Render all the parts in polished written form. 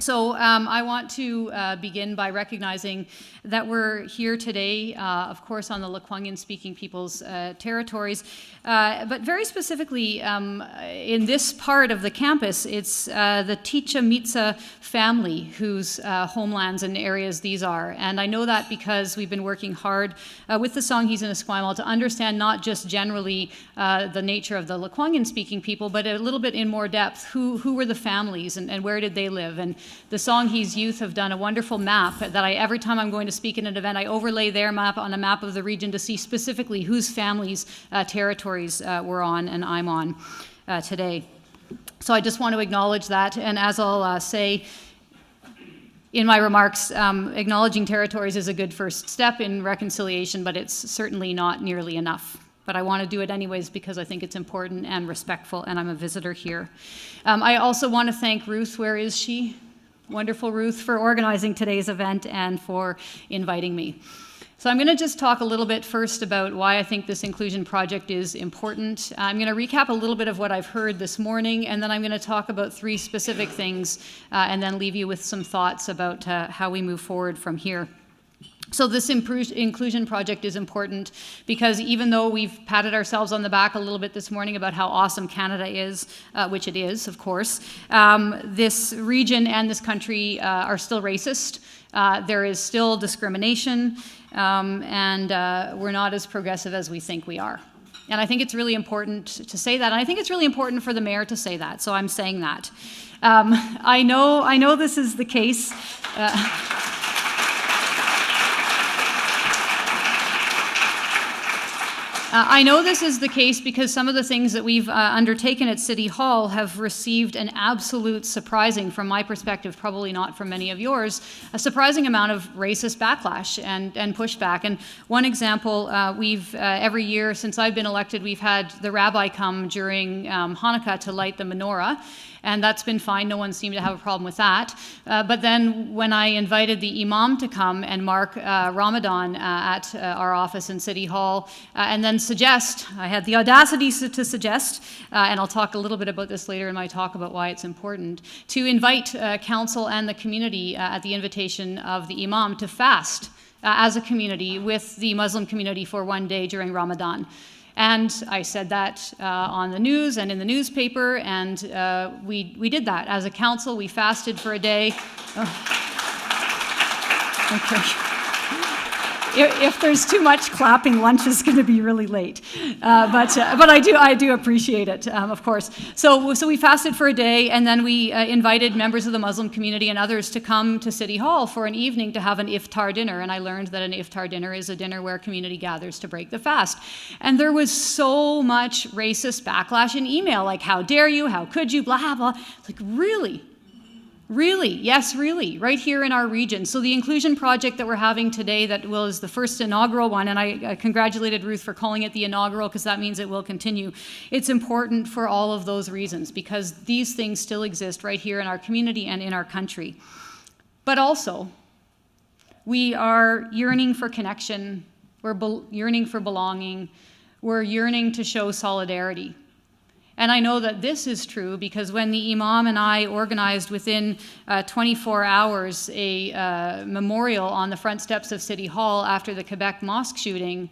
So I want to begin by recognizing that we're here today, of course, on the Lekwungen-speaking people's territories, but very specifically in this part of the campus, it's the Ticha Mitsa family whose homelands and areas these are. And I know that because we've been working hard with the Songhees and Esquimalt to understand not just generally the nature of the Lekwungen-speaking people, but a little bit in more depth, who were the families and where did they live. And the Songhees youth have done a wonderful map that every time I'm going to speak in an event, I overlay their map on a map of the region to see specifically whose families' territories we're on and I'm on today. So I just want to acknowledge that, and as I'll say in my remarks, acknowledging territories is a good first step in reconciliation, but it's certainly not nearly enough. But I want to do it anyways because I think it's important and respectful, and I'm a visitor here. I also want to thank Ruth. Where is she? Wonderful Ruth, for organizing today's event and for inviting me. So I'm going to just talk a little bit first about why I think this inclusion project is important. I'm going to recap a little bit of what I've heard this morning, and then I'm going to talk about 3 specific things and then leave you with some thoughts about how we move forward from here. So this inclusion project is important because even though we've patted ourselves on the back a little bit this morning about how awesome Canada is, which it is, of course, this region and this country are still racist. There is still discrimination, and we're not as progressive as we think we are. And I think it's really important to say that, and I think it's really important for the mayor to say that, so I'm saying that. I know this is the case. I know this is the case because some of the things that we've undertaken at City Hall have received an absolute surprising, from my perspective, probably not from many of yours, a surprising amount of racist backlash and pushback. And one example, we've every year since I've been elected, we've had the rabbi come during Hanukkah to light the menorah. And that's been fine. No one seemed to have a problem with that. But then when I invited the imam to come and mark Ramadan at our office in City Hall, and then I had the audacity to suggest, and I'll talk a little bit about this later in my talk about why it's important, to invite council and the community at the invitation of the imam to fast as a community with the Muslim community for one day during Ramadan. And I said that on the news and in the newspaper, and we did that. As a council, we fasted for a day. Oh. Okay. If there's too much clapping, lunch is going to be really late. But I do appreciate it, of course. So we fasted for a day, and then we invited members of the Muslim community and others to come to City Hall for an evening to have an iftar dinner. And I learned that an iftar dinner is a dinner where community gathers to break the fast. And there was so much racist backlash in email, like, how dare you, how could you, blah, blah. It's like, really? Really? Yes, really, right here in our region. So the inclusion project that we're having today, that was the first inaugural one, and I congratulated Ruth for calling it the inaugural because that means it will continue. It's important for all of those reasons because these things still exist right here in our community and in our country. But also, we are yearning for connection, we're yearning for belonging, we're yearning to show solidarity. And I know that this is true because when the imam and I organized within 24 hours a memorial on the front steps of City Hall after the Quebec mosque shooting,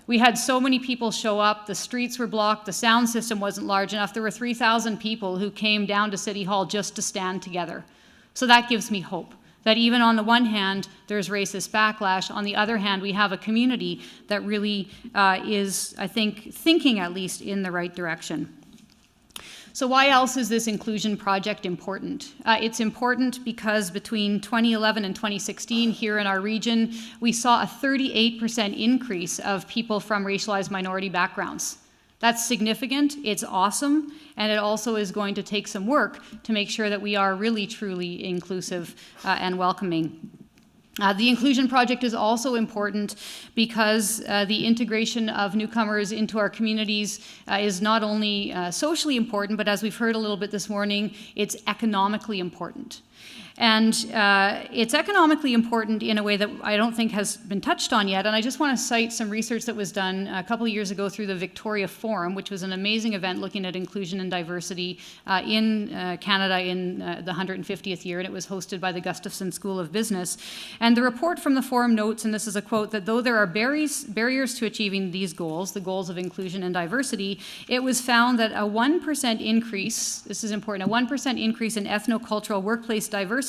we had so many people show up, the streets were blocked, the sound system wasn't large enough. There were 3,000 people who came down to City Hall just to stand together. So that gives me hope. That even on the one hand, there's racist backlash. On the other hand, we have a community that really is, I think, thinking at least in the right direction. So why else is this inclusion project important? It's important because between 2011 and 2016 here in our region, we saw a 38% increase of people from racialized minority backgrounds. That's significant, it's awesome, and it also is going to take some work to make sure that we are really truly inclusive and welcoming. The inclusion project is also important because the integration of newcomers into our communities is not only socially important, but as we've heard a little bit this morning, it's economically important. And it's economically important in a way that I don't think has been touched on yet. And I just want to cite some research that was done a couple of years ago through the Victoria Forum, which was an amazing event looking at inclusion and diversity in Canada in the 150th year. And it was hosted by the Gustafson School of Business. And the report from the forum notes, and this is a quote, that though there are barriers to achieving these goals, the goals of inclusion and diversity, it was found that a 1% increase, this is important, a 1% increase in ethnocultural workplace diversity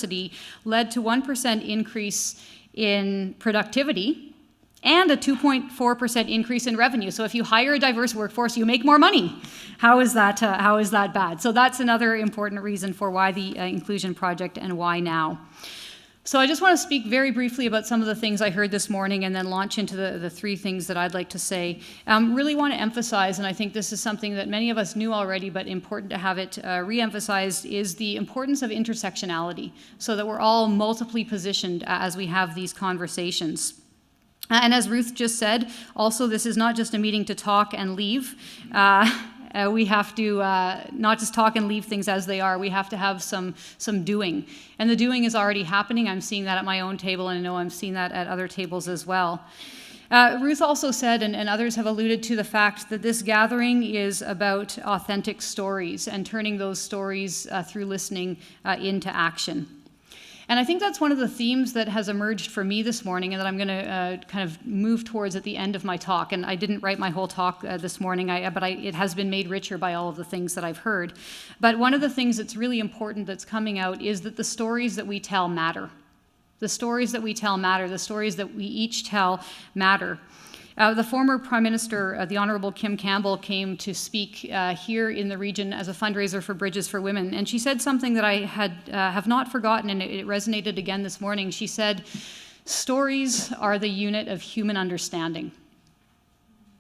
led to 1% increase in productivity and a 2.4% increase in revenue. So if you hire a diverse workforce, you make more money. How is that bad? So that's another important reason for why the Inclusion Project and why now. So I just want to speak very briefly about some of the things I heard this morning and then launch into the three things that I'd like to say. Really want to emphasize, and I think this is something that many of us knew already, but important to have it re-emphasized, is the importance of intersectionality, so that we're all multiply positioned as we have these conversations. And as Ruth just said, also this is not just a meeting to talk and leave. We have to not just talk and leave things as they are. We have to have some doing. And the doing is already happening. I'm seeing that at my own table, and I know I'm seeing that at other tables as well. Ruth also said, and others have alluded to the fact that this gathering is about authentic stories and turning those stories through listening into action. And I think that's one of the themes that has emerged for me this morning and that I'm going to kind of move towards at the end of my talk. And I didn't write my whole talk this morning, but it has been made richer by all of the things that I've heard. But one of the things that's really important that's coming out is that the stories that we tell matter. The stories that we tell matter. The stories that we each tell matter. The former Prime Minister, the Honourable Kim Campbell, came to speak here in the region as a fundraiser for Bridges for Women. And she said something that I have not forgotten, and it resonated again this morning. She said, stories are the unit of human understanding.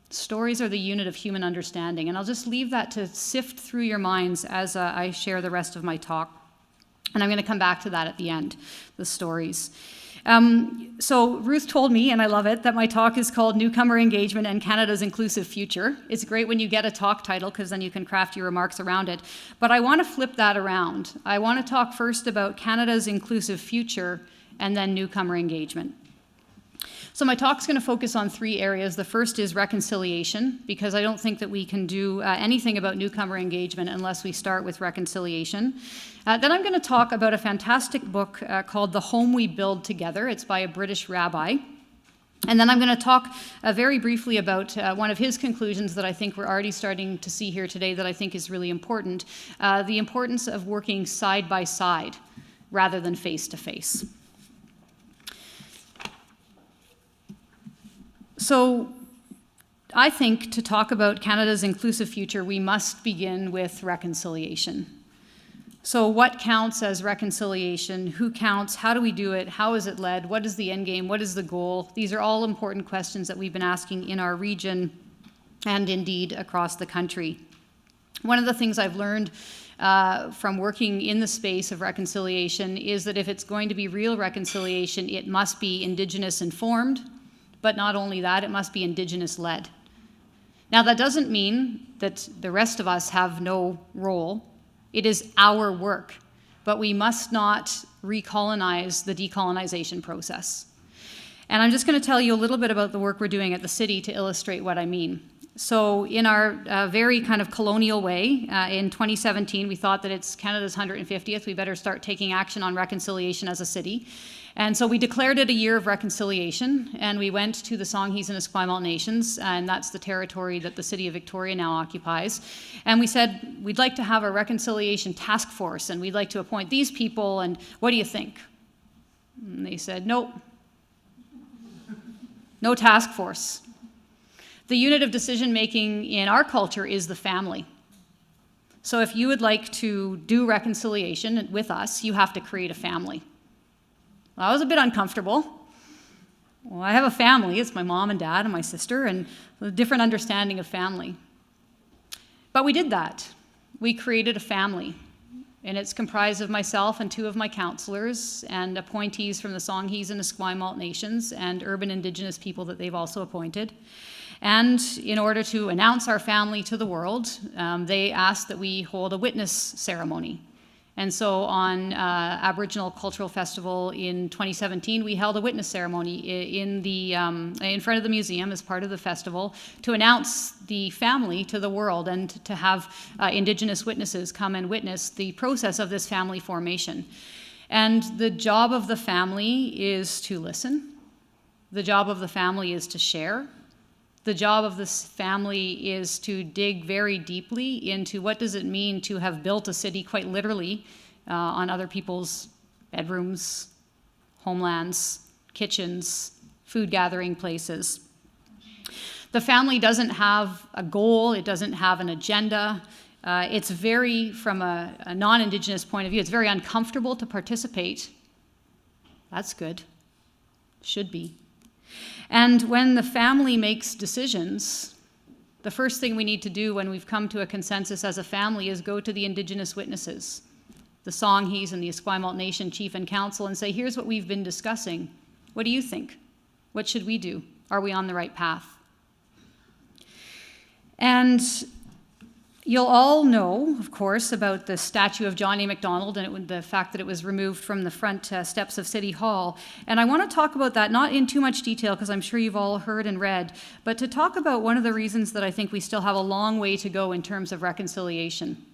Stories are the unit of human understanding. And I'll just leave that to sift through your minds as I share the rest of my talk. And I'm going to come back to that at the end, the stories. So Ruth told me, and I love it, that my talk is called Newcomer Engagement and Canada's Inclusive Future. It's great when you get a talk title because then you can craft your remarks around it. But I want to flip that around. I want to talk first about Canada's inclusive future and then newcomer engagement. So my talk's going to focus on three areas. The first is reconciliation, because I don't think that we can do anything about newcomer engagement unless we start with reconciliation. Then I'm going to talk about a fantastic book called The Home We Build Together. It's by a British rabbi. And then I'm going to talk very briefly about one of his conclusions that I think we're already starting to see here today that I think is really important, the importance of working side by side rather than face to face. So I think to talk about Canada's inclusive future, we must begin with reconciliation. So what counts as reconciliation? Who counts? How do we do it? How is it led? What is the end game? What is the goal? These are all important questions that we've been asking in our region and indeed across the country. One of the things I've learned from working in the space of reconciliation is that if it's going to be real reconciliation, it must be Indigenous informed. But not only that, it must be Indigenous-led. Now, that doesn't mean that the rest of us have no role. It is our work, but we must not recolonize the decolonization process. And I'm just going to tell you a little bit about the work we're doing at the city to illustrate what I mean. So in our very kind of colonial way, in 2017, we thought that it's Canada's 150th. We better start taking action on reconciliation as a city. And so we declared it a year of reconciliation, and we went to the Songhees and Esquimalt nations, and that's the territory that the city of Victoria now occupies. And we said, we'd like to have a reconciliation task force, and we'd like to appoint these people, and what do you think? And they said, nope. No task force. The unit of decision-making in our culture is the family. So if you would like to do reconciliation with us, you have to create a family. Well, I was a bit uncomfortable. Well, I have a family. It's my mom and dad and my sister, and a different understanding of family. But we did that. We created a family, and it's comprised of myself and two of my counselors and appointees from the Songhees and Esquimalt nations and urban Indigenous people that they've also appointed. And in order to announce our family to the world, they asked that we hold a witness ceremony. And so on Aboriginal Cultural Festival in 2017, we held a witness ceremony in front of the museum as part of the festival to announce the family to the world and to have Indigenous witnesses come and witness the process of this family formation. And the job of the family is to listen. The job of the family is to share. The job of this family is to dig very deeply into what does it mean to have built a city quite literally on other people's bedrooms, homelands, kitchens, food gathering places. The family doesn't have a goal, it doesn't have an agenda. It's very, from a non-Indigenous point of view, it's very uncomfortable to participate. That's good. Should be. And when the family makes decisions, the first thing we need to do when we've come to a consensus as a family is go to the Indigenous witnesses, the Songhees and the Esquimalt Nation Chief and Council, and say, here's what we've been discussing. What do you think? What should we do? Are we on the right path? And you'll all know, of course, about the statue of John A. Macdonald and the fact that it was removed from the front steps of City Hall. And I want to talk about that, not in too much detail, because I'm sure you've all heard and read, but to talk about one of the reasons that I think we still have a long way to go in terms of reconciliation.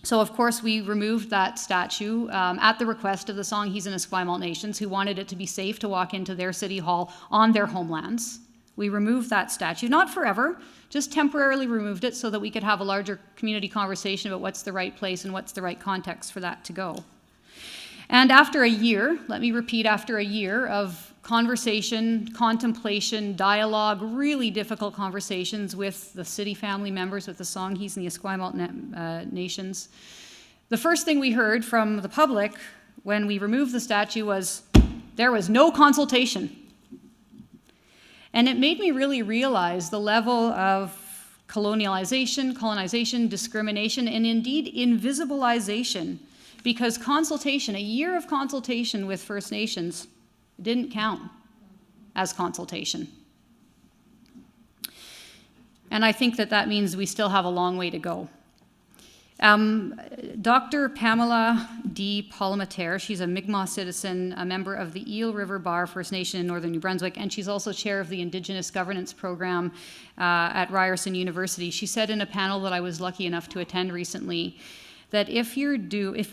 So, of course, we removed that statue at the request of the Songhees and Esquimalt Nations, who wanted it to be safe to walk into their City Hall on their homelands. We removed that statue, not forever, just temporarily removed it so that we could have a larger community conversation about what's the right place and what's the right context for that to go. And after a year, let me repeat, after a year of conversation, contemplation, dialogue, really difficult conversations with the city family members, with the Songhees and the Esquimalt nations, the first thing we heard from the public when we removed the statue was, there was no consultation. And it made me really realize the level of colonization, discrimination, and indeed invisibilization, because consultation, a year of consultation with First Nations, didn't count as consultation. And I think that means we still have a long way to go. Dr. Pamela D. Palmater, she's a Mi'kmaq citizen, a member of the Eel River Bar First Nation in northern New Brunswick, and she's also chair of the Indigenous Governance Program at Ryerson University. She said in a panel that I was lucky enough to attend recently that if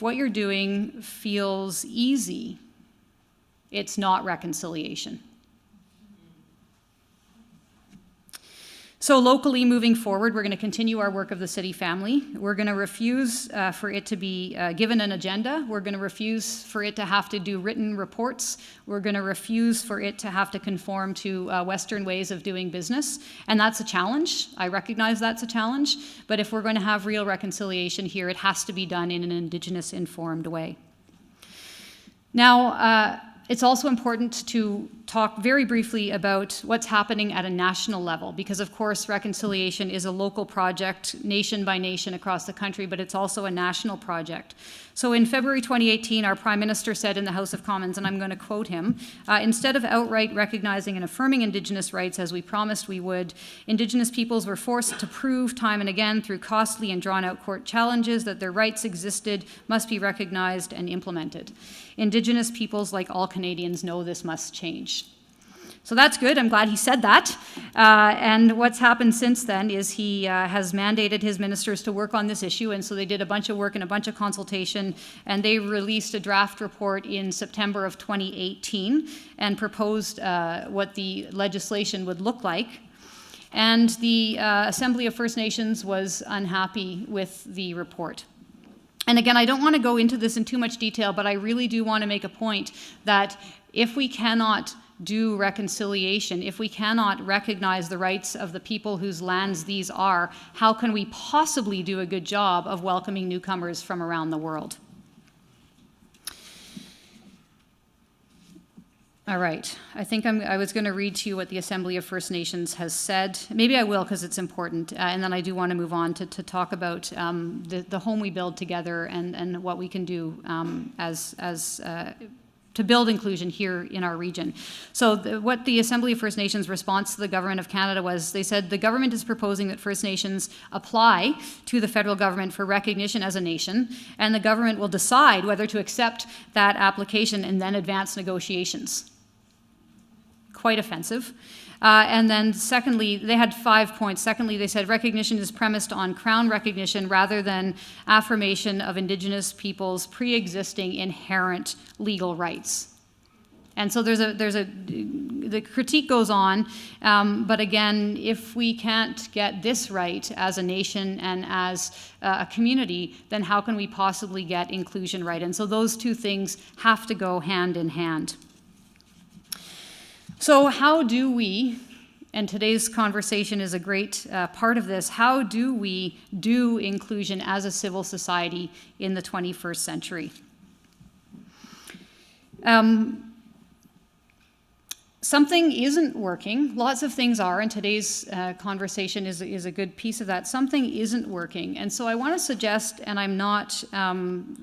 what you're doing feels easy, it's not reconciliation. So locally, moving forward, we're going to continue our work of the city family. We're going to refuse for it to be given an agenda. We're going to refuse for it to have to do written reports. We're going to refuse for it to have to conform to Western ways of doing business. And that's a challenge. I recognize that's a challenge. But if we're going to have real reconciliation here, it has to be done in an Indigenous informed way. Now, it's also important to talk very briefly about what's happening at a national level, because of course reconciliation is a local project, nation by nation across the country, but it's also a national project. So in February 2018, our Prime Minister said in the House of Commons, and I'm going to quote him, instead of outright recognizing and affirming Indigenous rights as we promised we would, Indigenous peoples were forced to prove time and again through costly and drawn-out court challenges that their rights existed, must be recognized and implemented. Indigenous peoples, like all Canadians, know this must change. So that's good. I'm glad he said that. And what's happened since then is he has mandated his ministers to work on this issue, and so they did a bunch of work and a bunch of consultation, and they released a draft report in September of 2018 and proposed what the legislation would look like. And the Assembly of First Nations was unhappy with the report. And again, I don't want to go into this in too much detail, but I really do want to make a point that if we cannot do reconciliation, if we cannot recognize the rights of the people whose lands these are, how can we possibly do a good job of welcoming newcomers from around the world? All right, I think I was going to read to you what the Assembly of First Nations has said. Maybe I will because it's important, and then I do want to move on to talk about the home we build together and what we can do as to build inclusion here in our region. So what the Assembly of First Nations response to the Government of Canada was, they said the government is proposing that First Nations apply to the federal government for recognition as a nation, and the government will decide whether to accept that application and then advance negotiations. Quite offensive. And then secondly, they had 5 points. Secondly, they said recognition is premised on Crown recognition rather than affirmation of Indigenous peoples' pre-existing inherent legal rights. And so the critique goes on, but again, if we can't get this right as a nation and as a community, then how can we possibly get inclusion right? And so those two things have to go hand in hand. So how do we, and today's conversation is a great part of this, how do we do inclusion as a civil society in the 21st century? Something isn't working. Lots of things are, and today's conversation is a good piece of that. Something isn't working. And so I want to suggest, and I'm not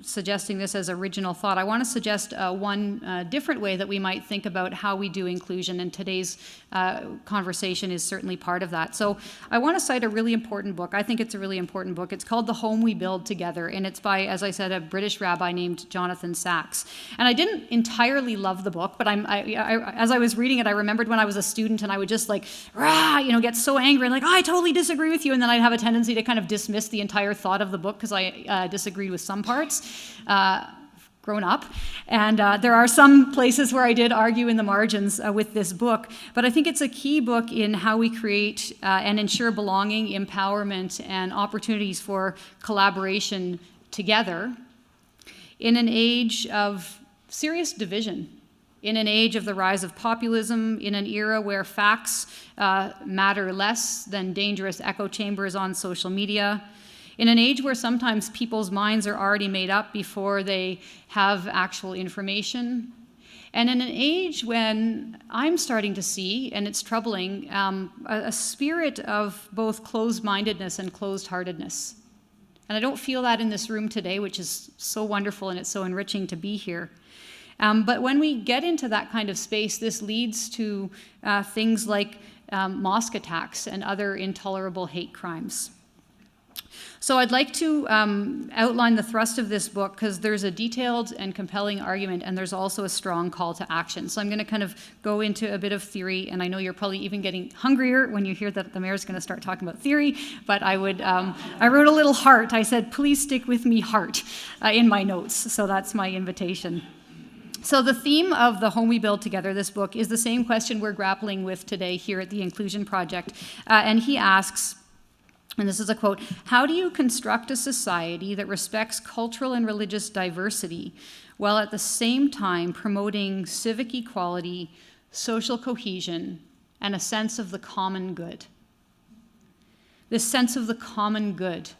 suggesting this as original thought, I want to suggest one different way that we might think about how we do inclusion, and today's conversation is certainly part of that. So I want to cite a really important book. I think it's a really important book. It's called The Home We Build Together, and it's by, as I said, a British rabbi named Jonathan Sacks. And I didn't entirely love the book, but as I was reading it, I remembered when I was a student and I would just like, rah, get so angry and like, I totally disagree with you. And then I'd have a tendency to kind of dismiss the entire thought of the book because I disagreed with some parts. Grown up. And there are some places where I did argue in the margins with this book. But I think it's a key book in how we create and ensure belonging, empowerment, and opportunities for collaboration together in an age of serious division. In an age of the rise of populism, in an era where facts matter less than dangerous echo chambers on social media, in an age where sometimes people's minds are already made up before they have actual information, and in an age when I'm starting to see, and it's troubling, a spirit of both closed-mindedness and closed-heartedness. And I don't feel that in this room today, which is so wonderful and it's so enriching to be here. But when we get into that kind of space, this leads to things like mosque attacks and other intolerable hate crimes. So I'd like to outline the thrust of this book because there's a detailed and compelling argument, and there's also a strong call to action. So I'm going to kind of go into a bit of theory, and I know you're probably even getting hungrier when you hear that the mayor's going to start talking about theory, but I wrote a little heart. I said, please stick with me, heart, in my notes. So that's my invitation. So the theme of The Home We Build Together, this book, is the same question we're grappling with today here at the Inclusion Project. And he asks, and this is a quote, how do you construct a society that respects cultural and religious diversity while at the same time promoting civic equality, social cohesion, and a sense of the common good? This sense of the common good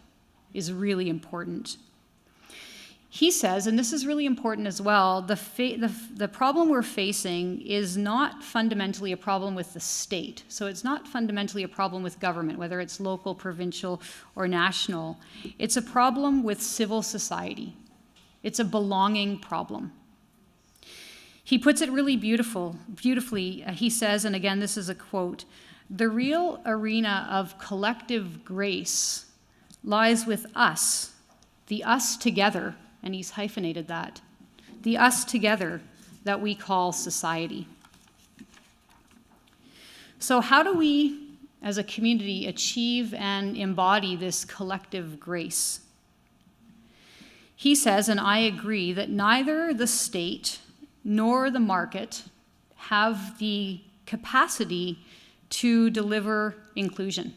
is really important. He says, and this is really important as well, the problem we're facing is not fundamentally a problem with the state. So it's not fundamentally a problem with government, whether it's local, provincial, or national. It's a problem with civil society. It's a belonging problem. He puts it really beautifully. He says, and again, this is a quote, the real arena of collective grace lies with us, the us together, and he's hyphenated that, the us together that we call society. So how do we, as a community, achieve and embody this collective grace? He says, and I agree, that neither the state nor the market have the capacity to deliver inclusion.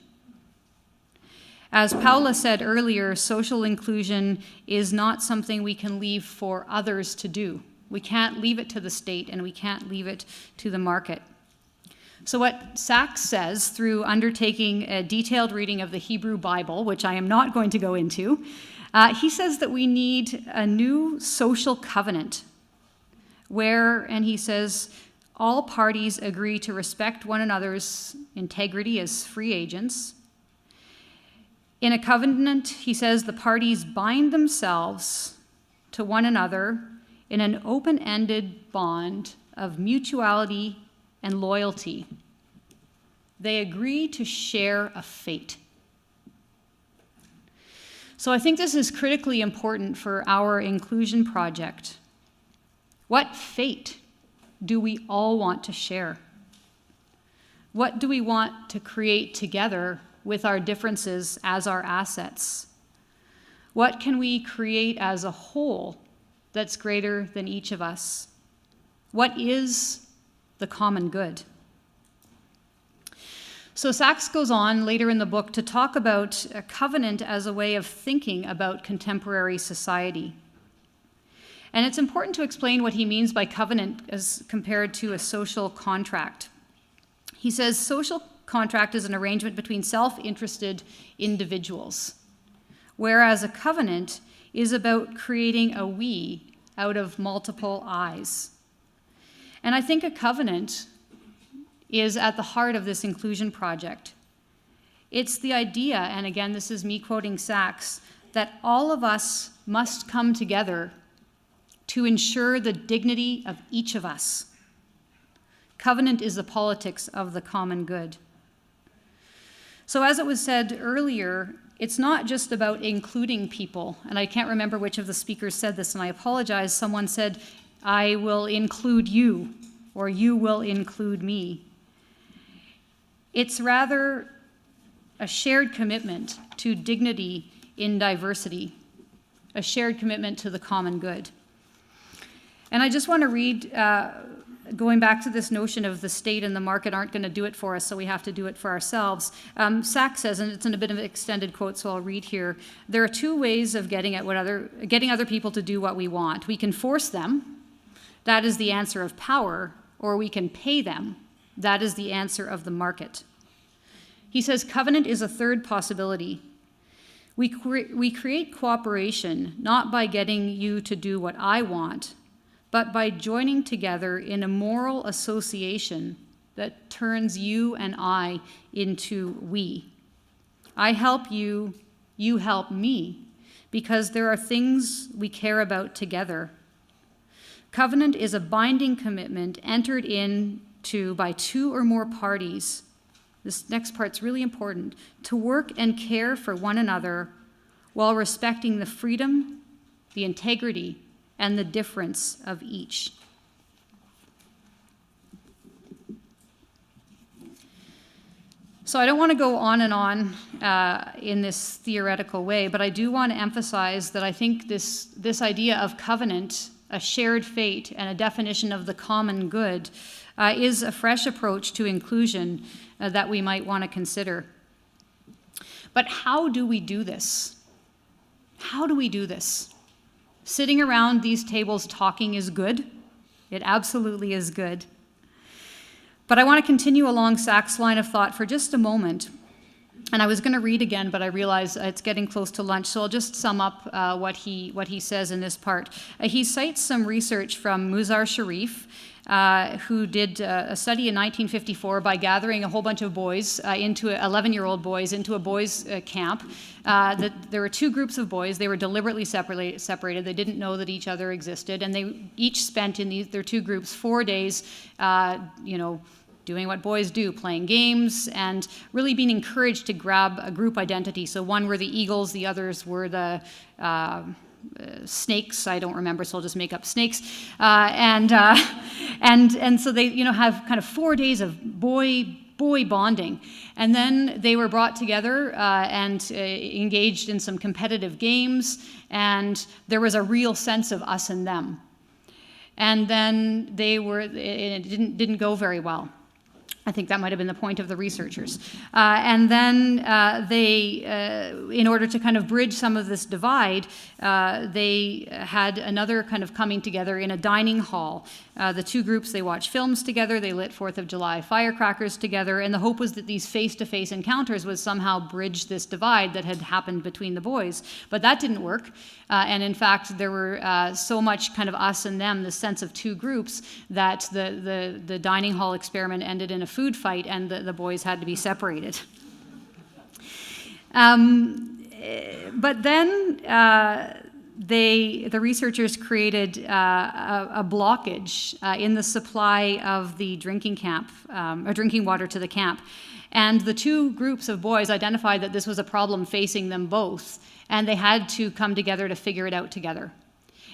As Paula said earlier, social inclusion is not something we can leave for others to do. We can't leave it to the state and we can't leave it to the market. So what Sacks says through undertaking a detailed reading of the Hebrew Bible, which I am not going to go into, he says that we need a new social covenant where, and he says, all parties agree to respect one another's integrity as free agents. In a covenant, he says, the parties bind themselves to one another in an open-ended bond of mutuality and loyalty. They agree to share a fate. So I think this is critically important for our inclusion project. What fate do we all want to share? What do we want to create together with our differences as our assets? What can we create as a whole that's greater than each of us? What is the common good? So Sachs goes on later in the book to talk about a covenant as a way of thinking about contemporary society. And it's important to explain what he means by covenant as compared to a social contract. He says social contract is an arrangement between self-interested individuals, whereas a covenant is about creating a we out of multiple I's. And I think a covenant is at the heart of this inclusion project. It's the idea, and again, this is me quoting Sachs, that all of us must come together to ensure the dignity of each of us. Covenant is the politics of the common good. So as it was said earlier, it's not just about including people, and I can't remember which of the speakers said this, and I apologize. Someone said, I will include you, or you will include me. It's rather a shared commitment to dignity in diversity, a shared commitment to the common good. And I just want to read, going back to this notion of the state and the market aren't going to do it for us, so we have to do it for ourselves. Sachs says, and it's in a bit of an extended quote, so I'll read here, there are two ways of getting other people to do what we want. We can force them, that is the answer of power, or we can pay them, that is the answer of the market. He says covenant is a third possibility. We create cooperation not by getting you to do what I want, but by joining together in a moral association that turns you and I into we. I help you, you help me, because there are things we care about together. Covenant is a binding commitment entered into by two or more parties. This next part's really important. To work and care for one another while respecting the freedom, the integrity, and the difference of each. So I don't want to go on and on in this theoretical way, but I do want to emphasize that I think this idea of covenant, a shared fate, and a definition of the common good is a fresh approach to inclusion that we might want to consider. But how do we do this? How do we do this? Sitting around these tables talking is good. It absolutely is good. But I want to continue along Sachs' line of thought for just a moment. And I was going to read again, but I realize it's getting close to lunch, so I'll just sum up what he says in this part. He cites some research from Muzaffar Sharif, who did a study in 1954 by gathering a whole bunch of boys, 11-year-old boys, into a boys' camp. There were two groups of boys. They were deliberately separated. They didn't know that each other existed, and they each spent in their two groups 4 days, doing what boys do, playing games, and really being encouraged to grab a group identity. So one were the eagles, the others were the snakes. I don't remember, so I'll just make up snakes. And so they, have kind of 4 days of boy bonding. And then they were brought together and engaged in some competitive games, and there was a real sense of us and them. And then it didn't go very well. I think that might have been the point of the researchers. And then they, in order to kind of bridge some of this divide, they had another kind of coming together in a dining hall. The two groups, they watched films together, they lit 4th of July firecrackers together, and the hope was that these face-to-face encounters would somehow bridge this divide that had happened between the boys. But that didn't work. And in fact, there were so much kind of us and them, the sense of two groups, that the dining hall experiment ended in a food fight, and the boys had to be separated. But then the researchers created a blockage in the supply of the drinking water to the camp. And the two groups of boys identified that this was a problem facing them both, and they had to come together to figure it out together.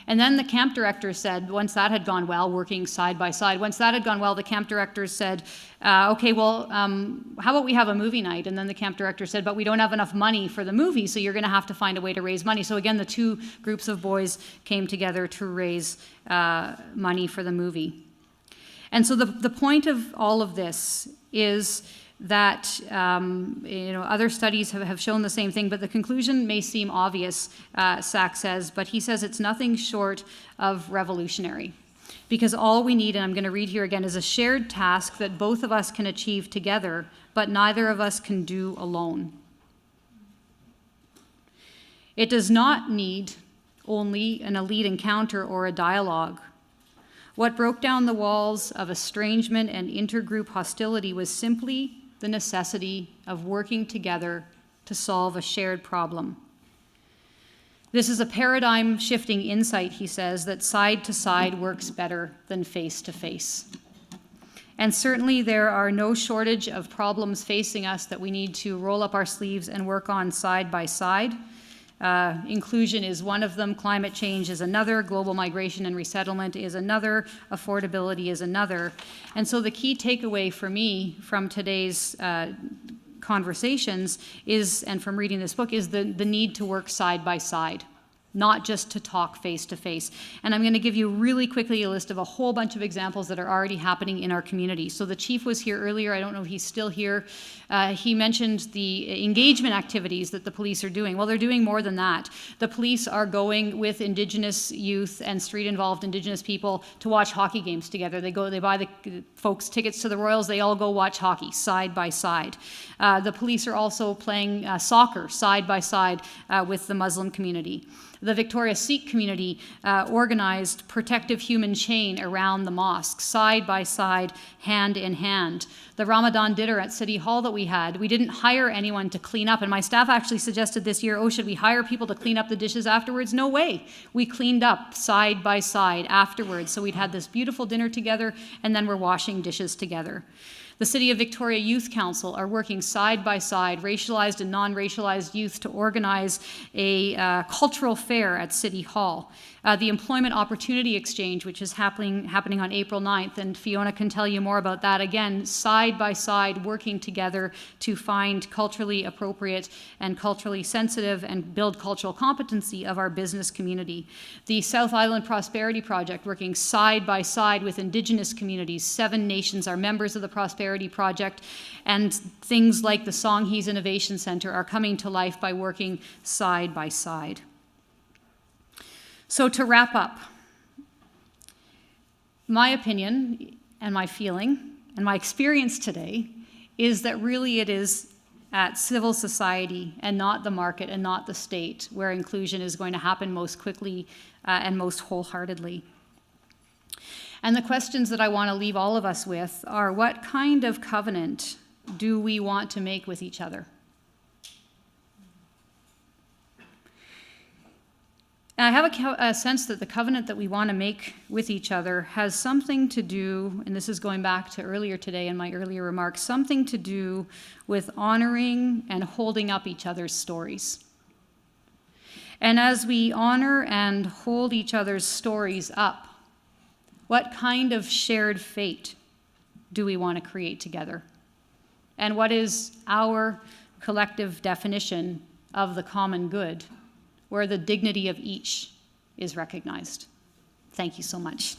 And then the camp director said, once that had gone well, working side by side, once that had gone well, the camp director said, okay, well, how about we have a movie night? And then the camp director said, but we don't have enough money for the movie, so you're going to have to find a way to raise money. So again, the two groups of boys came together to raise money for the movie. And so the point of all of this is that other studies have shown the same thing, but the conclusion may seem obvious, Sachs says, but he says it's nothing short of revolutionary. Because all we need, and I'm going to read here again, is a shared task that both of us can achieve together, but neither of us can do alone. It does not need only an elite encounter or a dialogue. What broke down the walls of estrangement and intergroup hostility was simply the necessity of working together to solve a shared problem. This is a paradigm-shifting insight, he says, that side to side works better than face to face. And certainly there are no shortage of problems facing us that we need to roll up our sleeves and work on side by side. Inclusion is one of them, climate change is another, global migration and resettlement is another, affordability is another. And so the key takeaway for me from today's conversations is, and from reading this book, is the need to work side by side, not just to talk face to face. And I'm going to give you really quickly a list of a whole bunch of examples that are already happening in our community. So the chief was here earlier. I don't know if he's still here. He mentioned the engagement activities that the police are doing. Well, they're doing more than that. The police are going with Indigenous youth and street-involved Indigenous people to watch hockey games together. They buy the folks tickets to the Royals. They all go watch hockey side by side. The police are also playing soccer side by side with the Muslim community. The Victoria Sikh community organized protective human chain around the mosque, side by side, hand in hand. The Ramadan dinner at City Hall that we had, we didn't hire anyone to clean up. And my staff actually suggested this year, should we hire people to clean up the dishes afterwards? No way. We cleaned up side by side afterwards. So we'd had this beautiful dinner together, and then we're washing dishes together. The City of Victoria Youth Council are working side by side, racialized and non-racialized youth, to organize a cultural fair at City Hall. The Employment Opportunity Exchange, which is happening on April 9th, and Fiona can tell you more about that. Again, side by side, working together to find culturally appropriate and culturally sensitive and build cultural competency of our business community. The South Island Prosperity Project, working side by side with Indigenous communities. 7 nations are members of the Prosperity Project, and things like the Songhees Innovation Center are coming to life by working side by side. So to wrap up, my opinion and my feeling and my experience today is that really it is at civil society and not the market and not the state where inclusion is going to happen most quickly and most wholeheartedly. And the questions that I want to leave all of us with are, what kind of covenant do we want to make with each other? And I have a sense that the covenant that we want to make with each other has something to do, and this is going back to earlier today in my earlier remarks, something to do with honoring and holding up each other's stories. And as we honor and hold each other's stories up, what kind of shared fate do we want to create together? And what is our collective definition of the common good, where the dignity of each is recognized? Thank you so much.